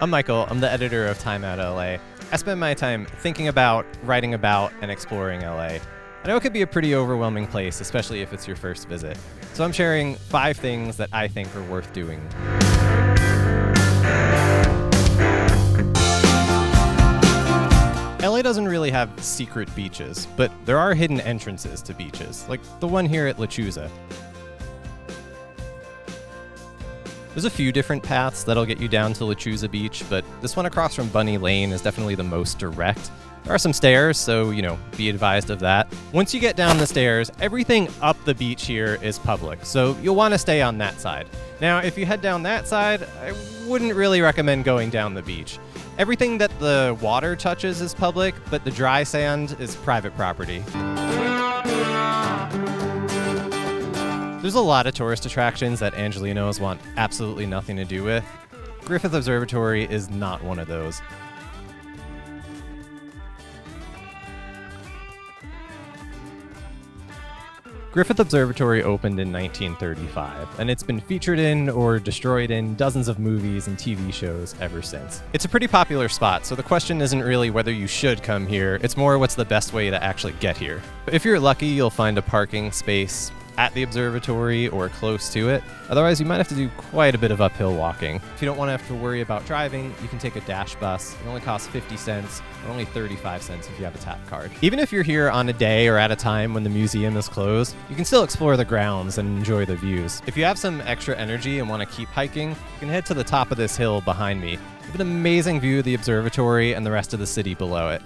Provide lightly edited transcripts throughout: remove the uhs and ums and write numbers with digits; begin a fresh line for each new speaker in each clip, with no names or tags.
I'm Michael. I'm the editor of Time Out LA. I spend my time thinking about, writing about, and exploring LA. I know it could be a pretty overwhelming place, especially if it's your first visit. So I'm sharing 5 things that I think are worth doing. LA doesn't really have secret beaches, but there are hidden entrances to beaches, like the one here at Lechuza. There's a few different paths that'll get you down to Lechuza Beach, but this one across from Bunny Lane is definitely the most direct. There are some stairs, so, be advised of that. Once you get down the stairs, everything up the beach here is public, so you'll want to stay on that side. Now, if you head down that side, I wouldn't really recommend going down the beach. Everything that the water touches is public, but the dry sand is private property. There's a lot of tourist attractions that Angelinos want absolutely nothing to do with. Griffith Observatory is not one of those. Griffith Observatory opened in 1935, and it's been featured in or destroyed in dozens of movies and TV shows ever since. It's a pretty popular spot, so the question isn't really whether you should come here, it's more what's the best way to actually get here. But if you're lucky, you'll find a parking space at the observatory or close to it. Otherwise, you might have to do quite a bit of uphill walking. If you don't want to have to worry about driving, you can take a dash bus. It only costs 50 cents, or only 35 cents if you have a tap card. Even if you're here on a day or at a time when the museum is closed, you can still explore the grounds and enjoy the views. If you have some extra energy and want to keep hiking, you can head to the top of this hill behind me. You have an amazing view of the observatory and the rest of the city below it.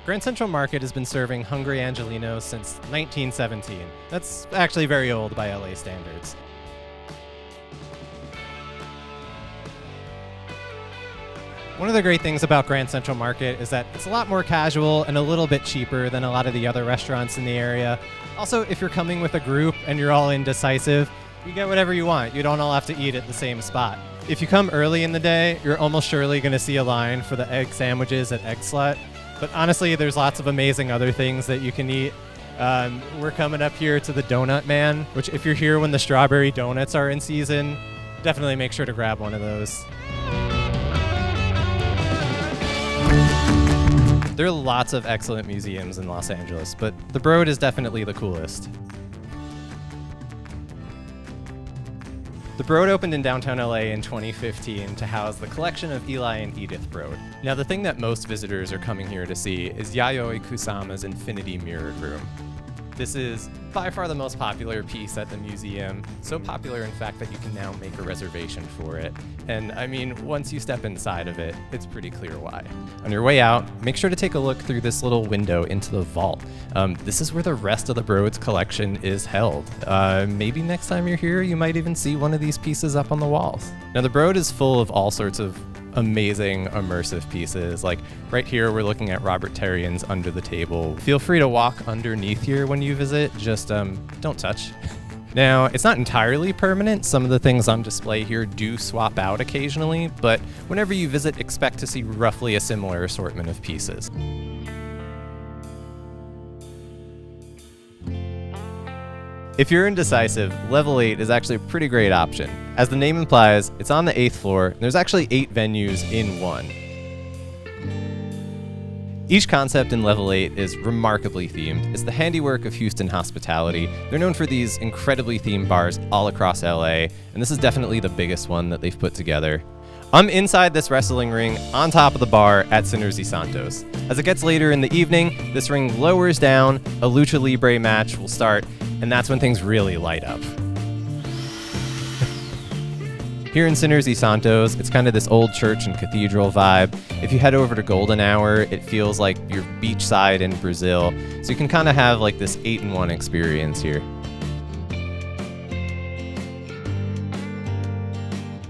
Grand Central Market has been serving hungry Angelinos since 1917. That's actually very old by LA standards. One of the great things about Grand Central Market is that it's a lot more casual and a little bit cheaper than a lot of the other restaurants in the area. Also, if you're coming with a group and you're all indecisive, you get whatever you want. You don't all have to eat at the same spot. If you come early in the day, you're almost surely going to see a line for the egg sandwiches at Egg Slut. But honestly, there's lots of amazing other things that you can eat. We're coming up here to the Donut Man, which if you're here when the strawberry donuts are in season, definitely make sure to grab one of those. There are lots of excellent museums in Los Angeles, but the Broad is definitely the coolest. The Broad opened in downtown LA in 2015 to house the collection of Eli and Edith Broad. Now, the thing that most visitors are coming here to see is Yayoi Kusama's Infinity Mirrored Room. This is by far the most popular piece at the museum, so popular in fact that you can now make a reservation for it. And I mean, once you step inside of it, it's pretty clear why. On your way out, make sure to take a look through this little window into the vault. This is where the rest of the Broad's collection is held. Maybe next time you're here, you might even see one of these pieces up on the walls. Now, the Broad is full of all sorts of amazing immersive pieces. Like right here, we're looking at Robert Terrian's Under the Table. Feel free to walk underneath here when you visit, just don't touch. Now, it's not entirely permanent. Some of the things on display here do swap out occasionally, but whenever you visit, expect to see roughly a similar assortment of pieces. If you're indecisive, level 8 is actually a pretty great option. As the name implies, it's on the 8th floor, and there's actually 8 venues in one. Each concept in level 8 is remarkably themed. It's the handiwork of Houston hospitality. They're known for these incredibly themed bars all across LA, and this is definitely the biggest one that they've put together. I'm inside this wrestling ring on top of the bar at Sinners y Santos. As it gets later in the evening, this ring lowers down, a lucha libre match will start, and that's when things really light up. Here in Sinners y Santos, it's kind of this old church and cathedral vibe. If you head over to Golden Hour, it feels like you're beachside in Brazil, so you can kind of have like this 8-in-1 experience here.